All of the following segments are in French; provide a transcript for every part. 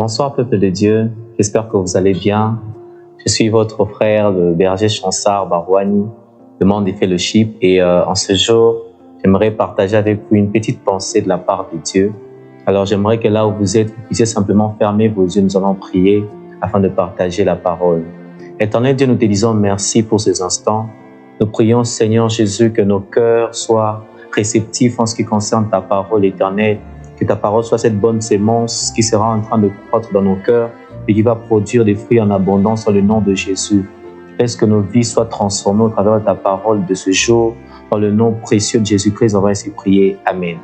Bonsoir peuple de Dieu, j'espère que vous allez bien. Je suis votre frère, le berger Chansard Barouani, de Monde Fellowship, et en ce jour, j'aimerais partager avec vous une petite pensée de la part de Dieu. Alors j'aimerais que là où vous êtes, vous puissiez simplement fermer vos yeux, nous allons prier afin de partager la parole. Éternel Dieu, nous te disons merci pour ces instants. Nous prions Seigneur Jésus que nos cœurs soient réceptifs en ce qui concerne ta parole éternelle, que ta parole soit cette bonne sémence qui sera en train de croître dans nos cœurs et qui va produire des fruits en abondance dans le nom de Jésus. Laisse que nos vies soient transformées au travers de ta parole de ce jour. Dans le nom précieux de Jésus-Christ, on va ainsi prier. Amen.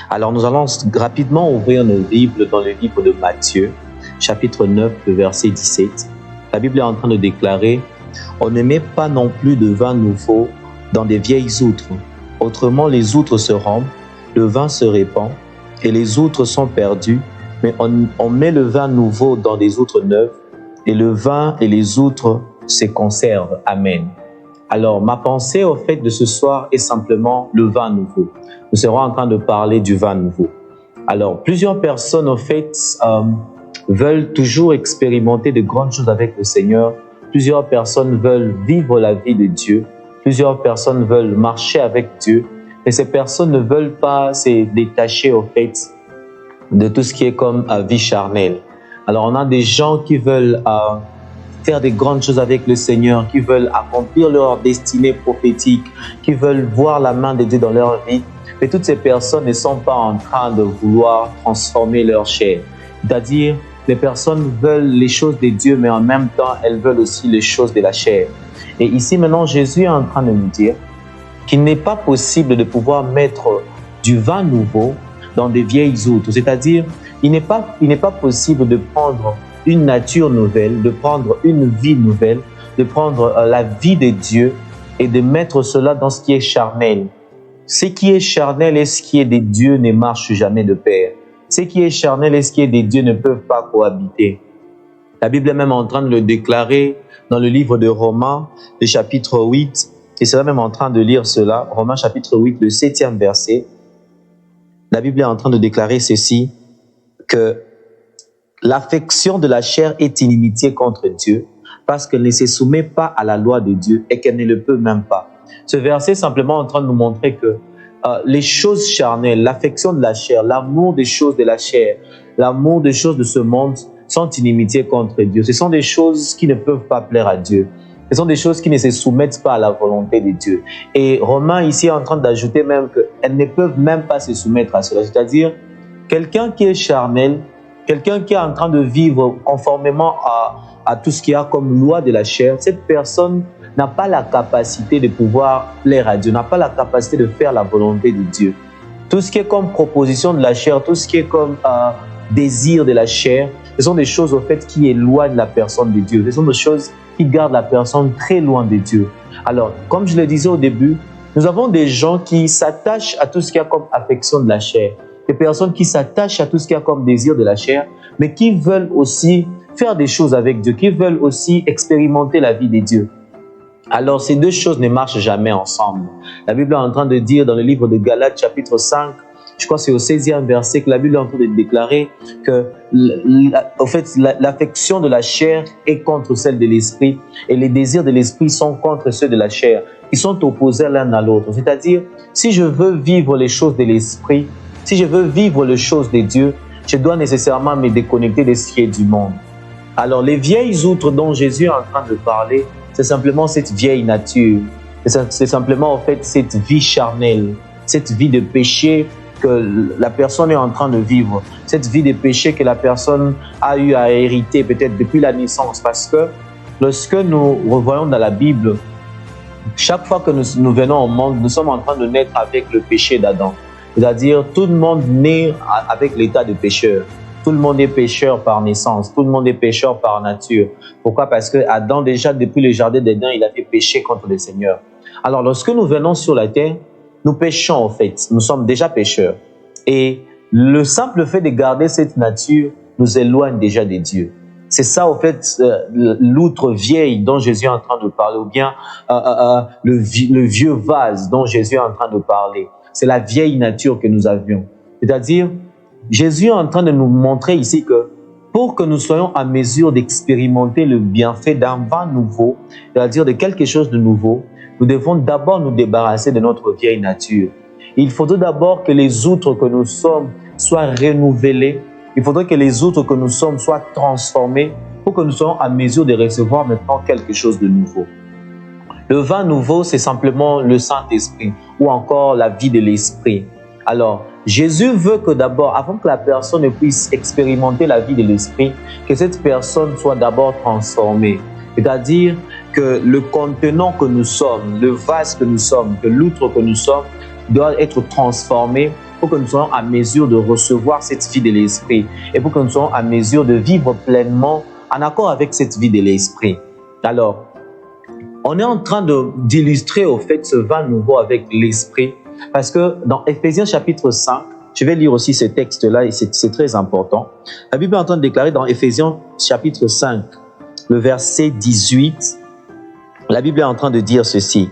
Alors nous allons rapidement ouvrir nos Bibles dans le livre de Matthieu, chapitre 9, le verset 17. La Bible est en train de déclarer « On ne met pas non plus de vin nouveau dans des vieilles outres. Autrement, les outres se rompent, le vin se répand et les outres sont perdues. Mais on met le vin nouveau dans des outres neuves et le vin et les outres se conservent. » Amen. Alors, ma pensée au fait de ce soir est simplement le vin nouveau. Nous serons en train de parler du vin nouveau. Alors, plusieurs personnes au fait veulent toujours expérimenter de grandes choses avec le Seigneur. Plusieurs personnes veulent vivre la vie de Dieu. Plusieurs personnes veulent marcher avec Dieu. Et ces personnes ne veulent pas se détacher au fait de tout ce qui est comme vie charnelle. Alors, on a des gens qui veulent faire des grandes choses avec le Seigneur, qui veulent accomplir leur destinée prophétique, qui veulent voir la main de Dieu dans leur vie. Mais toutes ces personnes ne sont pas en train de vouloir transformer leur chair. C'est-à-dire, les personnes veulent les choses de Dieu, mais en même temps, elles veulent aussi les choses de la chair. Et ici, maintenant, Jésus est en train de nous dire qu'il n'est pas possible de pouvoir mettre du vin nouveau dans des vieilles outres. C'est-à-dire, il n'est pas possible de prendre une nature nouvelle, de prendre une vie nouvelle, de prendre la vie de Dieu et de mettre cela dans ce qui est charnel. Ce qui est charnel et ce qui est de Dieu ne marchent jamais de pair. Ce qui est charnel et ce qui est de Dieu ne peuvent pas cohabiter. La Bible est même en train de le déclarer dans le livre de Romains, le chapitre 8, et c'est même en train de lire cela, Romains chapitre 8, le 7e verset. La Bible est en train de déclarer ceci, que l'affection de la chair est inimitié contre Dieu parce qu'elle ne se soumet pas à la loi de Dieu et qu'elle ne le peut même pas. Ce verset est simplement en train de nous montrer que les choses charnelles, l'affection de la chair, l'amour des choses de la chair, l'amour des choses de ce monde sont inimitié contre Dieu. Ce sont des choses qui ne peuvent pas plaire à Dieu. Ce sont des choses qui ne se soumettent pas à la volonté de Dieu. Et Romain ici est en train d'ajouter même qu'elles ne peuvent même pas se soumettre à cela. C'est-à-dire, quelqu'un qui est charnel, quelqu'un qui est en train de vivre conformément à tout ce qu'il y a comme loi de la chair, cette personne n'a pas la capacité de pouvoir plaire à Dieu, n'a pas la capacité de faire la volonté de Dieu. Tout ce qui est comme proposition de la chair, tout ce qui est comme désir de la chair, ce sont des choses au fait qui éloignent la personne de Dieu. Ce sont des choses qui gardent la personne très loin de Dieu. Alors, comme je le disais au début, nous avons des gens qui s'attachent à tout ce qu'il y a comme affection de la chair. Des personnes qui s'attachent à tout ce qu'il y a comme désir de la chair, mais qui veulent aussi faire des choses avec Dieu, qui veulent aussi expérimenter la vie de Dieu. Alors, ces deux choses ne marchent jamais ensemble. La Bible est en train de dire dans le livre de Galates, chapitre 5, je crois que c'est au 16e verset que la Bible est en train de déclarer que en fait, l'affection de la chair est contre celle de l'esprit et les désirs de l'esprit sont contre ceux de la chair. Ils sont opposés l'un à l'autre. C'est-à-dire, si je veux vivre les choses de l'esprit, si je veux vivre les choses de Dieu, je dois nécessairement me déconnecter de ce qui est du monde. Alors, les vieilles outres dont Jésus est en train de parler, c'est simplement cette vieille nature. C'est simplement, en fait, cette vie charnelle, cette vie de péché que la personne est en train de vivre, cette vie de péché que la personne a eu à hériter peut-être depuis la naissance. Parce que lorsque nous revoyons dans la Bible, chaque fois que nous venons au monde, nous sommes en train de naître avec le péché d'Adam. C'est-à-dire, tout le monde naît avec l'état de pécheur. Tout le monde est pécheur par naissance. Tout le monde est pécheur par nature. Pourquoi? Parce que Adam, déjà, depuis le jardin d'Éden, il avait péché contre le Seigneur. Alors, lorsque nous venons sur la terre, nous péchons, en fait. Nous sommes déjà pécheurs. Et le simple fait de garder cette nature nous éloigne déjà de Dieu. C'est ça, au fait, l'outre vieille dont Jésus est en train de parler, ou bien le vieux vase dont Jésus est en train de parler. C'est la vieille nature que nous avions. C'est-à-dire, Jésus est en train de nous montrer ici que pour que nous soyons en mesure d'expérimenter le bienfait d'un vin nouveau, c'est-à-dire de quelque chose de nouveau, nous devons d'abord nous débarrasser de notre vieille nature. Il faudrait d'abord que les outres que nous sommes soient renouvelées. Il faudrait que les outres que nous sommes soient transformées pour que nous soyons en mesure de recevoir maintenant quelque chose de nouveau. Le vin nouveau, c'est simplement le Saint-Esprit ou encore la vie de l'Esprit. Alors, Jésus veut que d'abord, avant que la personne puisse expérimenter la vie de l'Esprit, que cette personne soit d'abord transformée. C'est-à-dire que le contenant que nous sommes, le vase que nous sommes, que l'outre que nous sommes, doit être transformé pour que nous soyons à mesure de recevoir cette vie de l'Esprit et pour que nous soyons à mesure de vivre pleinement en accord avec cette vie de l'Esprit. Alors, on est en train d'illustrer au fait ce vin nouveau avec l'Esprit parce que dans Éphésiens chapitre 5, je vais lire aussi ce texte-là et c'est très important. La Bible est en train de déclarer dans Éphésiens chapitre 5, le verset 18, la Bible est en train de dire ceci.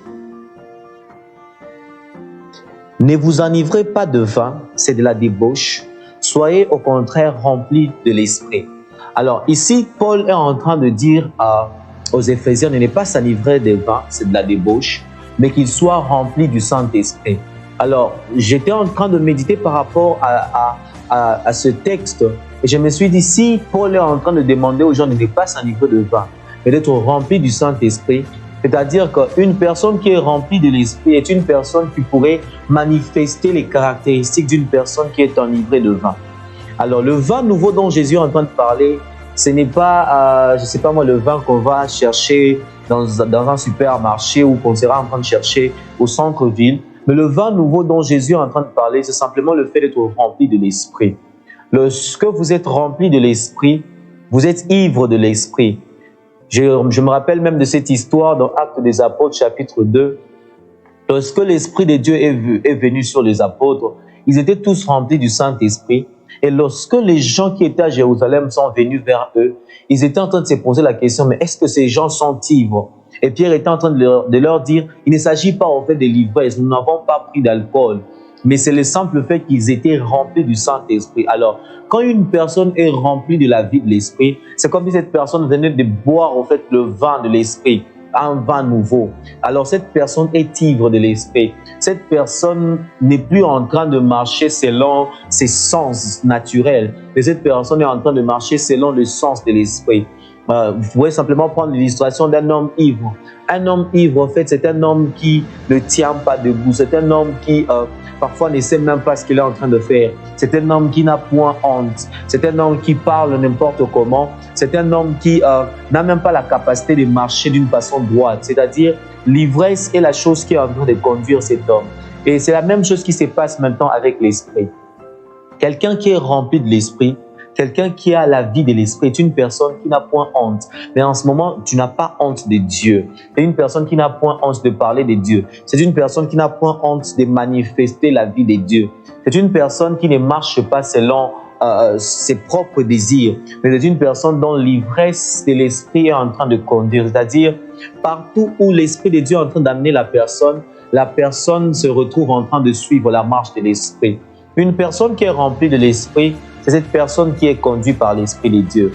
Ne vous enivrez pas de vin, c'est de la débauche. Soyez au contraire remplis de l'Esprit. Alors ici, Paul est en train de dire aux Éphésiens de ne pas s'enivrer de vin, c'est de la débauche, mais qu'ils soient remplis du Saint-Esprit. Alors, j'étais en train de méditer par rapport à ce texte et je me suis dit, si Paul est en train de demander aux gens de ne pas s'enivrer de vin, mais d'être remplis du Saint-Esprit, c'est-à-dire qu'une personne qui est remplie de l'Esprit est une personne qui pourrait manifester les caractéristiques d'une personne qui est enivrée de vin. Alors, le vin nouveau dont Jésus est en train de parler, ce n'est pas, je ne sais pas moi, le vin qu'on va chercher dans un supermarché ou qu'on sera en train de chercher au centre-ville. Mais le vin nouveau dont Jésus est en train de parler, c'est simplement le fait d'être rempli de l'Esprit. Lorsque vous êtes rempli de l'Esprit, vous êtes ivre de l'Esprit. Je me rappelle même de cette histoire dans Actes des Apôtres, chapitre 2. Lorsque l'Esprit de Dieu est venu sur les apôtres, ils étaient tous remplis du Saint-Esprit. Et lorsque les gens qui étaient à Jérusalem sont venus vers eux, ils étaient en train de se poser la question, mais est-ce que ces gens sont ivres? Et Pierre était en train de leur dire, il ne s'agit pas en fait de l'ivresse, nous n'avons pas pris d'alcool, mais c'est le simple fait qu'ils étaient remplis du Saint-Esprit. Alors, quand une personne est remplie de la vie de l'Esprit, c'est comme si cette personne venait de boire en fait le vin de l'Esprit, un vin nouveau. Alors, cette personne est ivre de l'Esprit. Cette personne n'est plus en train de marcher selon ses sens naturels, mais cette personne est en train de marcher selon le sens de l'Esprit. Vous pouvez simplement prendre l'illustration d'un homme ivre. Un homme ivre, en fait, c'est un homme qui ne tient pas debout. C'est un homme qui, parfois, ne sait même pas ce qu'il est en train de faire. C'est un homme qui n'a point honte. C'est un homme qui parle n'importe comment. C'est un homme qui n'a même pas la capacité de marcher d'une façon droite. C'est-à-dire, l'ivresse est la chose qui est en train de conduire cet homme. Et c'est la même chose qui se passe maintenant avec l'Esprit. Quelqu'un qui est rempli de l'Esprit, quelqu'un qui a la vie de l'Esprit est une personne qui n'a point honte. Mais en ce moment, tu n'as pas honte de Dieu. C'est une personne qui n'a point honte de parler de Dieu. C'est une personne qui n'a point honte de manifester la vie de Dieu. C'est une personne qui ne marche pas selon ses propres désirs, mais c'est une personne dont l'ivresse de l'Esprit est en train de conduire. C'est-à-dire, partout où l'Esprit de Dieu est en train d'amener la personne se retrouve en train de suivre la marche de l'Esprit. Une personne qui est remplie de l'Esprit, c'est cette personne qui est conduite par l'Esprit de Dieu.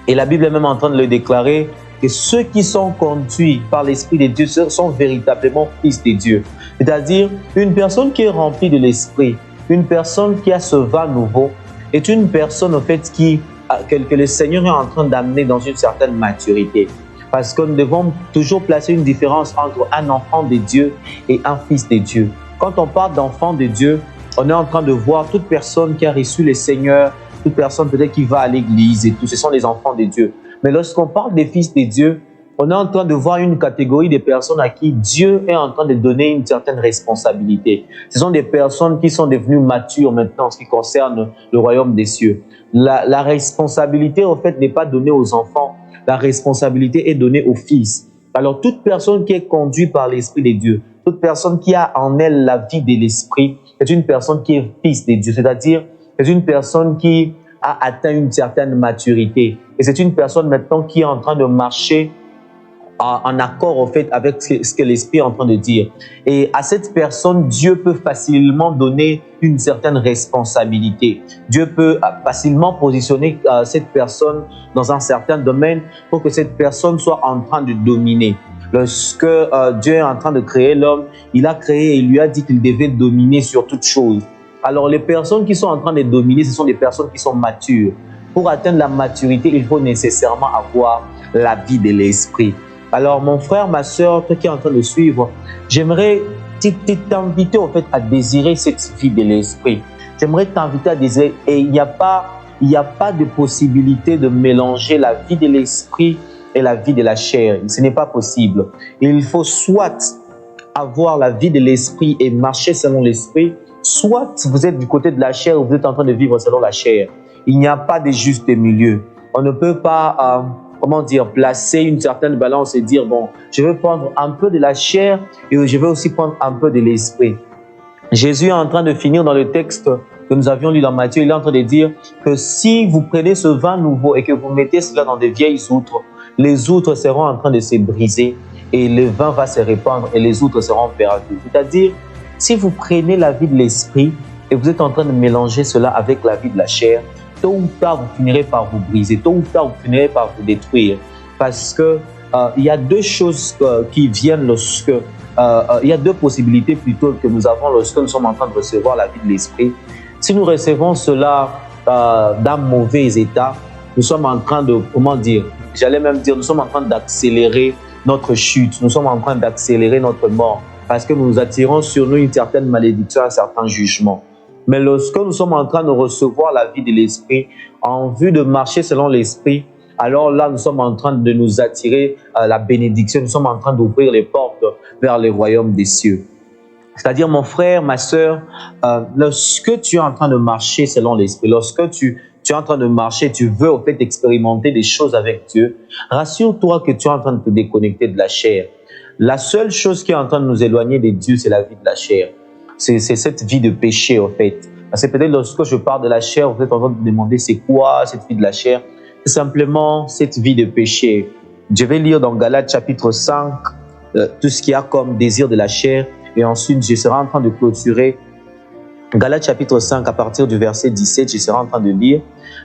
Et la Bible est même en train de le déclarer que ceux qui sont conduits par l'Esprit de Dieu sont véritablement fils de Dieu. C'est-à-dire, une personne qui est remplie de l'Esprit, une personne qui a ce vin nouveau, est une personne en fait que le Seigneur est en train d'amener dans une certaine maturité. Parce que nous devons toujours placer une différence entre un enfant de Dieu et un fils de Dieu. Quand on parle d'enfant de Dieu, on est en train de voir toute personne qui a reçu le Seigneur, toute personne peut-être qui va à l'église et tout, ce sont les enfants de Dieu. Mais lorsqu'on parle des fils de Dieu, on est en train de voir une catégorie de personnes à qui Dieu est en train de donner une certaine responsabilité. Ce sont des personnes qui sont devenues matures maintenant en ce qui concerne le royaume des cieux. La responsabilité, en fait, n'est pas donnée aux enfants. La responsabilité est donnée aux fils. Alors, toute personne qui est conduite par l'Esprit de Dieu, toute personne qui a en elle la vie de l'Esprit, c'est une personne qui est fils de Dieu. C'est-à-dire, c'est une personne qui a atteint une certaine maturité. Et c'est une personne maintenant qui est en train de marcher en accord au fait avec ce que l'Esprit est en train de dire. Et à cette personne, Dieu peut facilement donner une certaine responsabilité. Dieu peut facilement positionner cette personne dans un certain domaine pour que cette personne soit en train de dominer. Lorsque Dieu est en train de créer l'homme, il a créé et il lui a dit qu'il devait dominer sur toute chose. Alors les personnes qui sont en train de dominer, ce sont des personnes qui sont matures. Pour atteindre la maturité, il faut nécessairement avoir la vie de l'esprit. Alors mon frère, ma soeur, toi qui es en train de suivre, j'aimerais t'inviter en fait à désirer cette vie de l'esprit. J'aimerais t'inviter à désirer, et il n'y a pas de possibilité de mélanger la vie de l'esprit et la vie de la chair. Ce n'est pas possible. Il faut soit avoir la vie de l'esprit et marcher selon l'esprit, soit vous êtes du côté de la chair ou vous êtes en train de vivre selon la chair. Il n'y a pas de juste milieu. On ne peut pas, placer une certaine balance et dire, bon, je vais prendre un peu de la chair et je vais aussi prendre un peu de l'esprit. Jésus est en train de finir dans le texte que nous avions lu dans Matthieu, il est en train de dire que si vous prenez ce vin nouveau et que vous mettez cela dans des vieilles outres, les outres seront en train de se briser et le vin va se répandre et les outres seront perdues. C'est-à-dire, si vous prenez la vie de l'esprit et vous êtes en train de mélanger cela avec la vie de la chair, tôt ou tard, vous finirez par vous briser, tôt ou tard, vous finirez par vous détruire. Parce que il y a deux choses qui viennent lorsque... il y a deux possibilités plutôt que nous avons lorsque nous sommes en train de recevoir la vie de l'esprit. Si nous recevons cela d'un mauvais état, nous sommes en train de, nous sommes en train d'accélérer notre chute, nous sommes en train d'accélérer notre mort parce que nous attirons sur nous une certaine malédiction, un certain jugement. Mais lorsque nous sommes en train de recevoir la vie de l'esprit, en vue de marcher selon l'esprit, alors là, nous sommes en train de nous attirer la bénédiction, nous sommes en train d'ouvrir les portes vers le royaume des cieux. C'est-à-dire, mon frère, ma sœur, lorsque tu es en train de marcher selon l'esprit, lorsque tu es en train de marcher, tu veux au fait expérimenter des choses avec Dieu, rassure-toi que tu es en train de te déconnecter de la chair. La seule chose qui est en train de nous éloigner de Dieu, c'est la vie de la chair. C'est cette vie de péché, en fait. Parce que peut-être lorsque je parle de la chair, vous êtes en train de me demander c'est quoi cette vie de la chair? C'est simplement cette vie de péché. Je vais lire dans Galates chapitre 5 tout ce qu'il y a comme désir de la chair et ensuite je serai en train de clôturer Galates chapitre 5 à partir du verset 17, je serai en train de lire.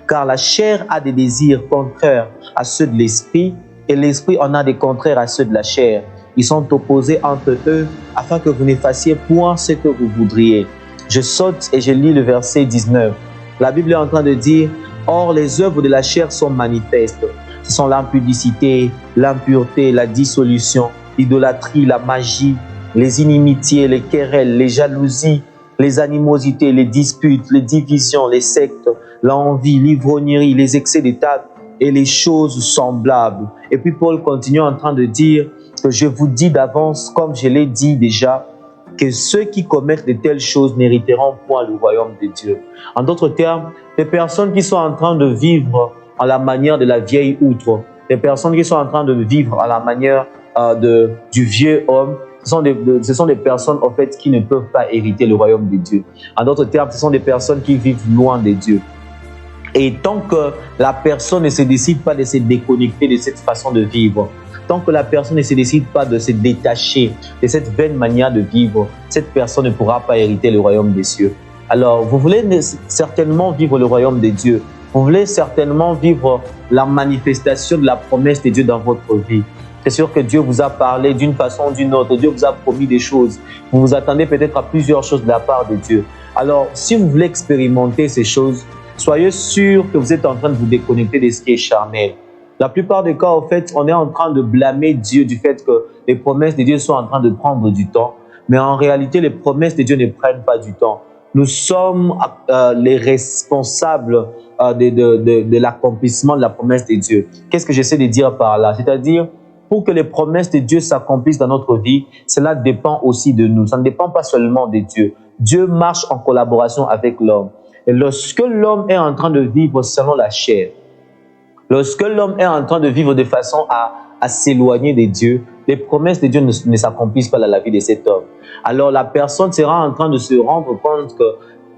Car la chair a des désirs contraires à ceux de l'esprit et l'esprit en a des contraires à ceux de la chair. Ils sont opposés entre eux afin que vous n'effaciez point ce que vous voudriez. Je saute et je lis le verset 19. La Bible est en train de dire « Or, les œuvres de la chair sont manifestes. Ce sont l'impudicité, l'impureté, la dissolution, l'idolâtrie, la magie, les inimitiés, les querelles, les jalousies, les animosités, les disputes, les divisions, les sectes, l'envie, l'ivrognerie, les excès de table et les choses semblables. » Et puis Paul continue en train de dire que je vous dis d'avance, comme je l'ai dit déjà, que ceux qui commettent de telles choses n'hériteront point le royaume de Dieu. En d'autres termes, les personnes qui sont en train de vivre à la manière de la vieille outre, les personnes qui sont en train de vivre à la manière du vieux homme, ce sont des personnes en fait qui ne peuvent pas hériter le royaume de Dieu. En d'autres termes, ce sont des personnes qui vivent loin de Dieu. Et tant que la personne ne se décide pas de se déconnecter de cette façon de vivre, tant que la personne ne se décide pas de se détacher de cette vaine manière de vivre, cette personne ne pourra pas hériter le royaume des cieux. Alors, vous voulez certainement vivre le royaume de Dieu. Vous voulez certainement vivre la manifestation de la promesse de Dieu dans votre vie. C'est sûr que Dieu vous a parlé d'une façon ou d'une autre. Dieu vous a promis des choses. Vous vous attendez peut-être à plusieurs choses de la part de Dieu. Alors, si vous voulez expérimenter ces choses, soyez sûr que vous êtes en train de vous déconnecter de ce qui est charnel. La plupart des cas, en fait, on est en train de blâmer Dieu du fait que les promesses de Dieu sont en train de prendre du temps. Mais en réalité, les promesses de Dieu ne prennent pas du temps. Nous sommes les responsables de l'accomplissement de la promesse de Dieu. Qu'est-ce que j'essaie de dire par là? C'est-à-dire, pour que les promesses de Dieu s'accomplissent dans notre vie, cela dépend aussi de nous. Ça ne dépend pas seulement de Dieu. Dieu marche en collaboration avec l'homme. Et lorsque l'homme est en train de vivre selon la chair, lorsque l'homme est en train de vivre de façon à s'éloigner de Dieu, les promesses de Dieu ne s'accomplissent pas dans la vie de cet homme. Alors la personne sera en train de se rendre compte que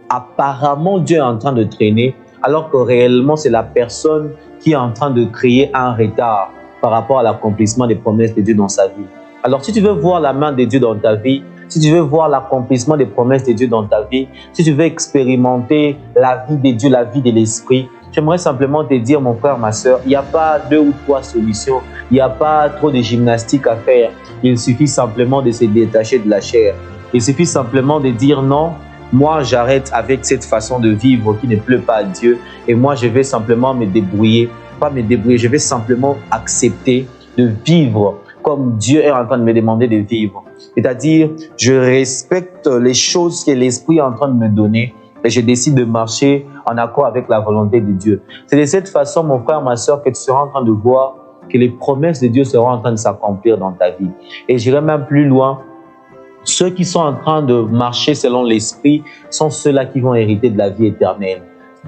apparemment Dieu est en train de traîner, alors que réellement c'est la personne qui est en train de créer un retard par rapport à l'accomplissement des promesses de Dieu dans sa vie. Alors, si tu veux voir la main de Dieu dans ta vie, si tu veux voir l'accomplissement des promesses de Dieu dans ta vie, si tu veux expérimenter la vie de Dieu, la vie de l'Esprit, j'aimerais simplement te dire, mon frère, ma soeur, il n'y a pas 2 ou 3 solutions, il n'y a pas trop de gymnastique à faire. Il suffit simplement de se détacher de la chair. Il suffit simplement de dire non, moi j'arrête avec cette façon de vivre qui ne plaît pas à Dieu et moi je vais simplement me débrouiller, pas me débrouiller, je vais simplement accepter de vivre comme Dieu est en train de me demander de vivre. C'est-à-dire, je respecte les choses que l'Esprit est en train de me donner et je décide de marcher en accord avec la volonté de Dieu. C'est de cette façon, mon frère, ma soeur, que tu seras en train de voir que les promesses de Dieu seront en train de s'accomplir dans ta vie. Et j'irai même plus loin. Ceux qui sont en train de marcher selon l'Esprit sont ceux-là qui vont hériter de la vie éternelle.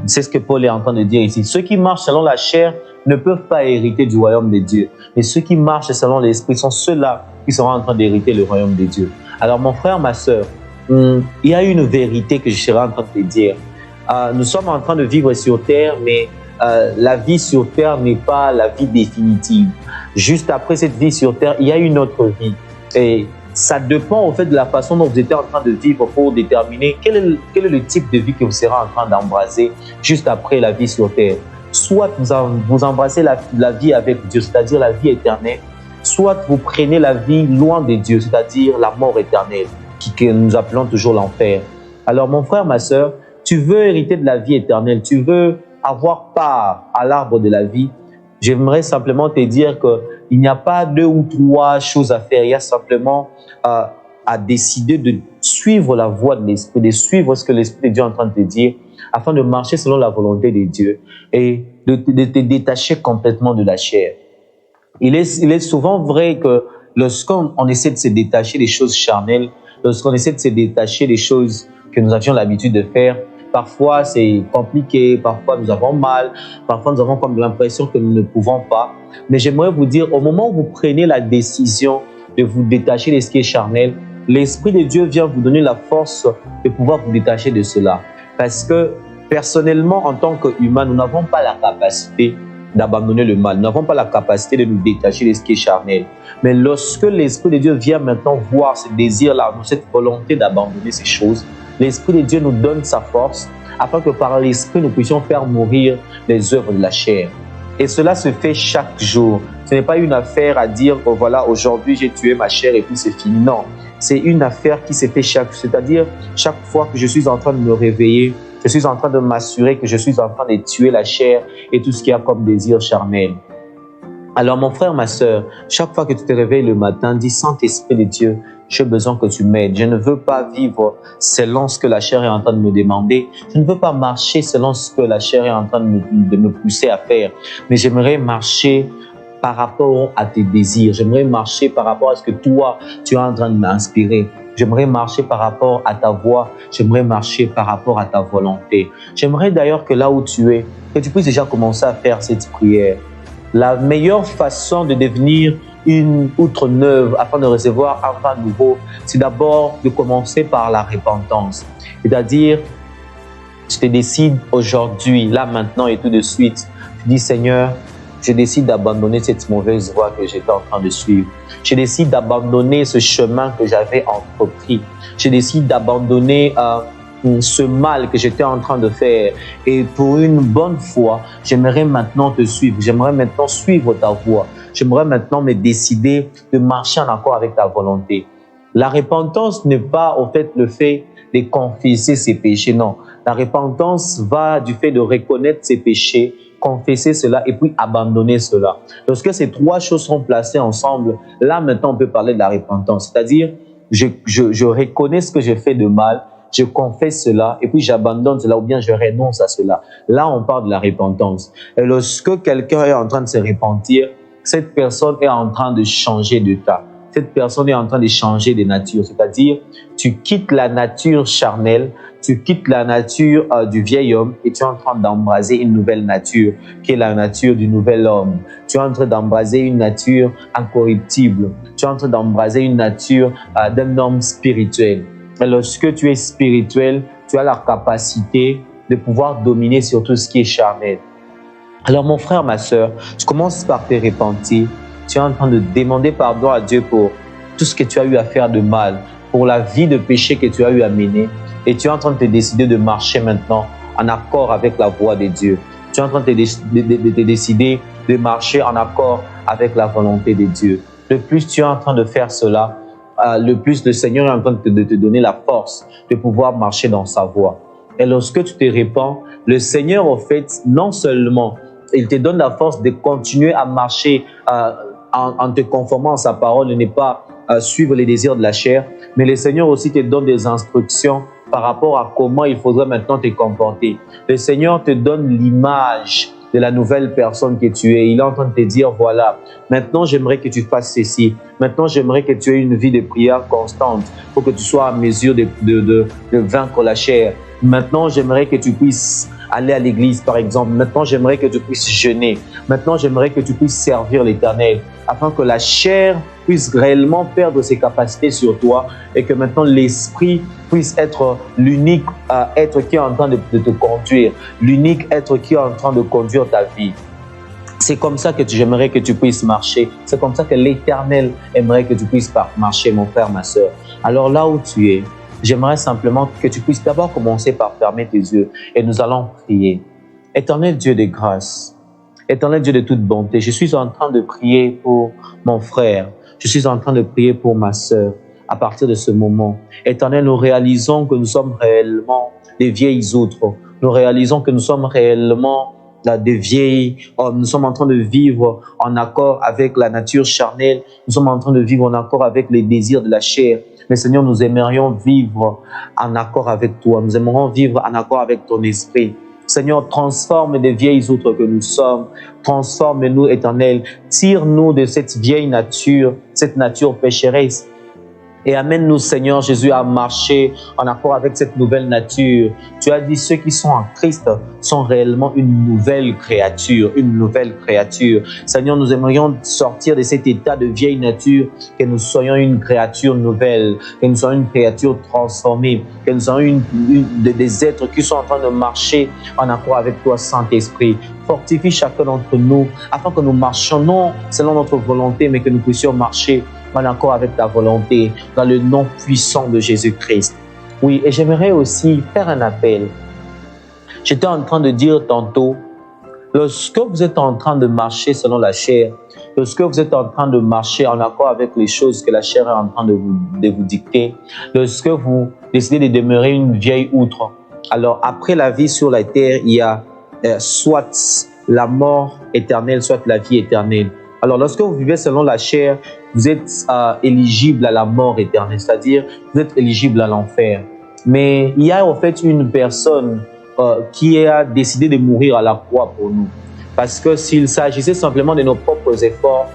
C'est ce que Paul est en train de dire ici. Ceux qui marchent selon la chair ne peuvent pas hériter du royaume de Dieu. Mais ceux qui marchent selon l'Esprit sont ceux-là qui seront en train d'hériter le royaume de Dieu. Alors mon frère, ma soeur, il y a une vérité que je serai en train de te dire. Nous sommes en train de vivre sur terre, mais la vie sur terre n'est pas la vie définitive. Juste après cette vie sur terre, il y a une autre vie. Et ça dépend au fait de la façon dont vous êtes en train de vivre pour déterminer quel est le type de vie que vous serez en train d'embrasser juste après la vie sur terre. Soit vous embrassez la vie avec Dieu, c'est-à-dire la vie éternelle, soit vous prenez la vie loin de Dieu, c'est-à-dire la mort éternelle, que nous appelons toujours l'enfer. Alors mon frère, ma soeur, tu veux hériter de la vie éternelle, tu veux avoir part à l'arbre de la vie, j'aimerais simplement te dire qu'il n'y a pas 2 ou 3 choses à faire, il y a simplement à décider de suivre la voie de l'Esprit, de suivre ce que l'Esprit de Dieu est en train de te dire, afin de marcher selon la volonté de Dieu et de te détacher complètement de la chair. Il est souvent vrai que lorsqu'on essaie de se détacher des choses charnelles, lorsqu'on essaie de se détacher des choses que nous avions l'habitude de faire, parfois c'est compliqué, parfois nous avons mal, parfois nous avons comme l'impression que nous ne pouvons pas. Mais j'aimerais vous dire, au moment où vous prenez la décision de vous détacher de ce qui est charnel, l'Esprit de Dieu vient vous donner la force de pouvoir vous détacher de cela. Parce que personnellement, en tant qu'humains, nous n'avons pas la capacité d'abandonner le mal. Nous n'avons pas la capacité de nous détacher de ce qui est charnel. Mais lorsque l'Esprit de Dieu vient maintenant voir ce désir-là, cette volonté d'abandonner ces choses, l'Esprit de Dieu nous donne sa force afin que par l'Esprit, nous puissions faire mourir les œuvres de la chair. Et cela se fait chaque jour. Ce n'est pas une affaire à dire, oh, voilà, aujourd'hui j'ai tué ma chair et puis c'est fini. Non, c'est une affaire qui se fait c'est-à-dire chaque fois que je suis en train de me réveiller, je suis en train de m'assurer que je suis en train de tuer la chair et tout ce qu'il y a comme désir charnel. Alors mon frère, ma soeur, chaque fois que tu te réveilles le matin, dis, Saint-Esprit de Dieu, j'ai besoin que tu m'aides. Je ne veux pas vivre selon ce que la chair est en train de me demander. Je ne veux pas marcher selon ce que la chair est en train de me pousser à faire. Mais j'aimerais marcher par rapport à tes désirs. J'aimerais marcher par rapport à ce que toi, tu es en train de m'inspirer. J'aimerais marcher par rapport à ta voix. J'aimerais marcher par rapport à ta volonté. J'aimerais d'ailleurs que là où tu es, que tu puisses déjà commencer à faire cette prière. La meilleure façon de devenir une outre neuve afin de recevoir un vin nouveau, c'est d'abord de commencer par la repentance. C'est-à-dire, tu te décides aujourd'hui, là maintenant et tout de suite, tu dis Seigneur, je décide d'abandonner cette mauvaise voie que j'étais en train de suivre. Je décide d'abandonner ce chemin que j'avais entrepris. Je décide d'abandonner ce mal que j'étais en train de faire. Et pour une bonne fois, j'aimerais maintenant te suivre. J'aimerais maintenant suivre ta voie. J'aimerais maintenant me décider de marcher en accord avec ta volonté. La repentance n'est pas au fait le fait de confesser ses péchés, non. La repentance va du fait de reconnaître ses péchés, confesser cela et puis abandonner cela. Lorsque ces 3 choses sont placées ensemble, là maintenant on peut parler de la repentance. C'est-à-dire, je reconnais ce que j'ai fait de mal, je confesse cela et puis j'abandonne cela ou bien je renonce à cela. Là, on parle de la repentance. Et lorsque quelqu'un est en train de se repentir, cette personne est en train de changer d'état. Cette personne est en train de changer de nature. C'est-à-dire, tu quittes la nature charnelle, tu quittes la nature du vieil homme et tu es en train d'embraser une nouvelle nature qui est la nature du nouvel homme. Tu es en train d'embraser une nature incorruptible. Tu es en train d'embraser une nature d'un homme spirituel. Et lorsque tu es spirituel, tu as la capacité de pouvoir dominer sur tout ce qui est charnel. Alors mon frère, ma soeur, tu commences par te repentir. Tu es en train de demander pardon à Dieu pour tout ce que tu as eu à faire de mal, pour la vie de péché que tu as eu à mener. Et tu es en train de te décider de marcher maintenant en accord avec la voix de Dieu. Tu es en train de te décider de marcher en accord avec la volonté de Dieu. Le plus tu es en train de faire cela, le plus le Seigneur est en train de te donner la force de pouvoir marcher dans sa voie. Et lorsque tu te répands, le Seigneur, en fait, non seulement il te donne la force de continuer à marcher en te conformant à sa parole et ne pas suivre les désirs de la chair, mais le Seigneur aussi te donne des instructions par rapport à comment il faudrait maintenant te comporter. Le Seigneur te donne l'image de la nouvelle personne que tu es. Il est en train de te dire, voilà, maintenant j'aimerais que tu fasses ceci. Maintenant j'aimerais que tu aies une vie de prière constante pour que tu sois à mesure de vaincre la chair. Maintenant j'aimerais que tu puisses aller à l'église, par exemple. Maintenant, j'aimerais que tu puisses jeûner. Maintenant, j'aimerais que tu puisses servir l'Éternel afin que la chair puisse réellement perdre ses capacités sur toi et que maintenant l'esprit puisse être l'unique être qui est en train de te conduire, l'unique être qui est en train de conduire ta vie. C'est comme ça que j'aimerais que tu puisses marcher. C'est comme ça que l'Éternel aimerait que tu puisses marcher, mon frère, ma sœur. Alors là où tu es, j'aimerais simplement que tu puisses d'abord commencer par fermer tes yeux et nous allons prier. Éternel Dieu de grâce, Éternel Dieu de toute bonté, je suis en train de prier pour mon frère, je suis en train de prier pour ma sœur à partir de ce moment. Éternel, nous réalisons que nous sommes réellement des vieilles outres. Nous réalisons que nous sommes réellement des vieilles, nous sommes en train de vivre en accord avec la nature charnelle, nous sommes en train de vivre en accord avec les désirs de la chair. Mais Seigneur, nous aimerions vivre en accord avec toi. Nous aimerions vivre en accord avec ton esprit. Seigneur, transforme des vieilles outres que nous sommes. Transforme-nous, Éternel. Tire-nous de cette vieille nature, cette nature pécheresse. Et amène-nous, Seigneur Jésus, à marcher en accord avec cette nouvelle nature. Tu as dit, ceux qui sont en Christ sont réellement une nouvelle créature, une nouvelle créature. Seigneur, nous aimerions sortir de cet état de vieille nature, que nous soyons une créature nouvelle, que nous soyons une créature transformée, que nous soyons des êtres qui sont en train de marcher en accord avec toi, Saint-Esprit. Fortifie chacun d'entre nous, afin que nous marchions non selon notre volonté, mais que nous puissions marcher en accord avec ta volonté, dans le nom puissant de Jésus-Christ. Oui, et j'aimerais aussi faire un appel. J'étais en train de dire tantôt, lorsque vous êtes en train de marcher selon la chair, lorsque vous êtes en train de marcher en accord avec les choses que la chair est en train de vous dicter, lorsque vous décidez de demeurer une vieille outre, alors après la vie sur la terre, il y a soit la mort éternelle, soit la vie éternelle. Alors, lorsque vous vivez selon la chair, vous êtes éligible à la mort éternelle, c'est-à-dire vous êtes éligible à l'enfer. Mais il y a en fait une personne qui a décidé de mourir à la croix pour nous. Parce que s'il s'agissait simplement de nos propres efforts,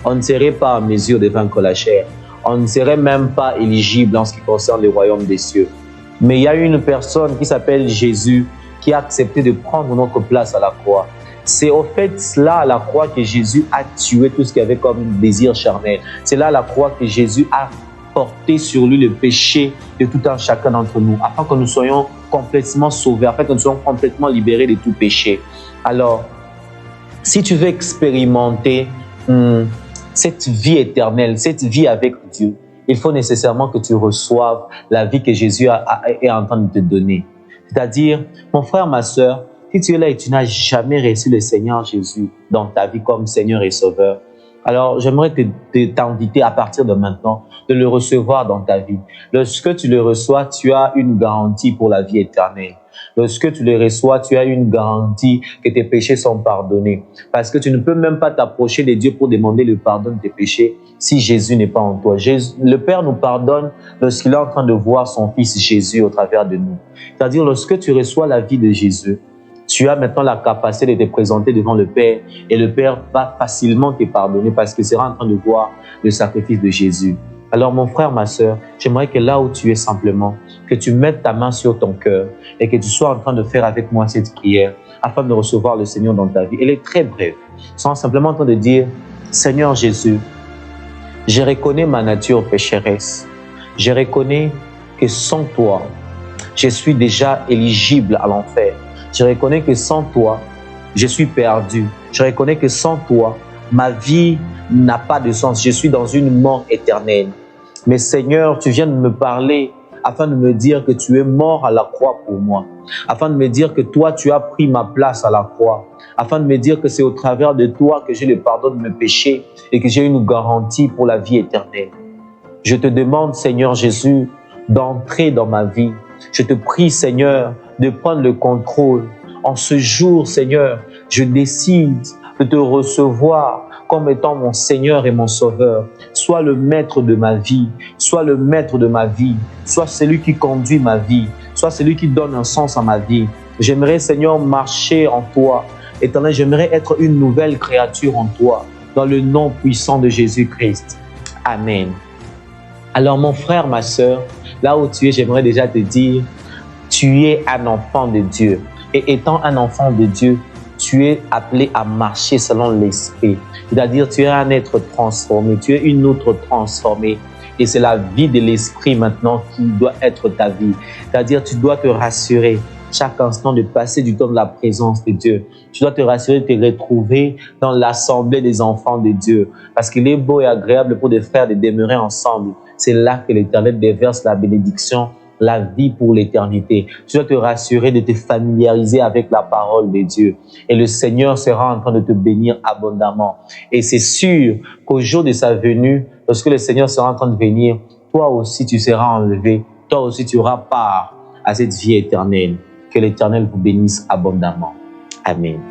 on ne serait pas en mesure de vaincre la chair. On ne serait même pas éligible en ce qui concerne le royaume des cieux. Mais il y a une personne qui s'appelle Jésus qui a accepté de prendre notre place à la croix. C'est au fait là à la croix que Jésus a tué tout ce qu'il y avait comme désir charnel. C'est là à la croix que Jésus a porté sur lui le péché de tout un chacun d'entre nous, afin que nous soyons complètement sauvés, afin que nous soyons complètement libérés de tout péché. Alors, si tu veux expérimenter cette vie éternelle, cette vie avec Dieu, il faut nécessairement que tu reçoives la vie que Jésus est en train de te donner. C'est-à-dire, mon frère, ma sœur, si tu es là et tu n'as jamais reçu le Seigneur Jésus dans ta vie comme Seigneur et Sauveur, alors j'aimerais t'inviter à partir de maintenant de le recevoir dans ta vie. Lorsque tu le reçois, tu as une garantie pour la vie éternelle. Lorsque tu le reçois, tu as une garantie que tes péchés sont pardonnés. Parce que tu ne peux même pas t'approcher de Dieu pour demander le pardon de tes péchés si Jésus n'est pas en toi. Le Père nous pardonne lorsqu'il est en train de voir son Fils Jésus au travers de nous. C'est-à-dire, lorsque tu reçois la vie de Jésus, tu as maintenant la capacité de te présenter devant le Père et le Père va facilement te pardonner parce qu'il sera en train de voir le sacrifice de Jésus. Alors mon frère, ma sœur, j'aimerais que là où tu es simplement, que tu mettes ta main sur ton cœur et que tu sois en train de faire avec moi cette prière afin de recevoir le Seigneur dans ta vie. Elle est très brève. Sois simplement en train de dire, Seigneur Jésus, je reconnais ma nature pécheresse. Je reconnais que sans toi, je suis déjà éligible à l'enfer. Je reconnais que sans toi, je suis perdu. Je reconnais que sans toi, ma vie n'a pas de sens, je suis dans une mort éternelle. Mais Seigneur, tu viens de me parler afin de me dire que tu es mort à la croix pour moi, afin de me dire que toi, tu as pris ma place à la croix, afin de me dire que c'est au travers de toi que j'ai le pardon de mes péchés et que j'ai une garantie pour la vie éternelle. Je te demande, Seigneur Jésus, d'entrer dans ma vie. Je te prie, Seigneur, de prendre le contrôle. En ce jour, Seigneur, je décide de te recevoir comme étant mon Seigneur et mon Sauveur. Sois le maître de ma vie, sois le maître de ma vie, sois celui qui conduit ma vie, sois celui qui donne un sens à ma vie. J'aimerais, Seigneur, marcher en toi. Éternel, j'aimerais être une nouvelle créature en toi, dans le nom puissant de Jésus-Christ. Amen. Alors, mon frère, ma sœur, là où tu es, j'aimerais déjà te dire, tu es un enfant de Dieu. Et étant un enfant de Dieu, tu es appelé à marcher selon l'esprit. C'est-à-dire, tu es un être transformé, tu es une autre transformée. Et c'est la vie de l'esprit maintenant qui doit être ta vie. C'est-à-dire, tu dois te rassurer chaque instant de passer du temps de la présence de Dieu. Tu dois te rassurer de te retrouver dans l'assemblée des enfants de Dieu. Parce qu'il est beau et agréable pour des frères de demeurer ensemble. C'est là que l'Éternel déverse la bénédiction, la vie pour l'éternité. Tu dois te rassurer de te familiariser avec la parole de Dieu. Et le Seigneur sera en train de te bénir abondamment. Et c'est sûr qu'au jour de sa venue, lorsque le Seigneur sera en train de venir, toi aussi tu seras enlevé. Toi aussi tu auras part à cette vie éternelle. Que l'Éternel vous bénisse abondamment. Amen.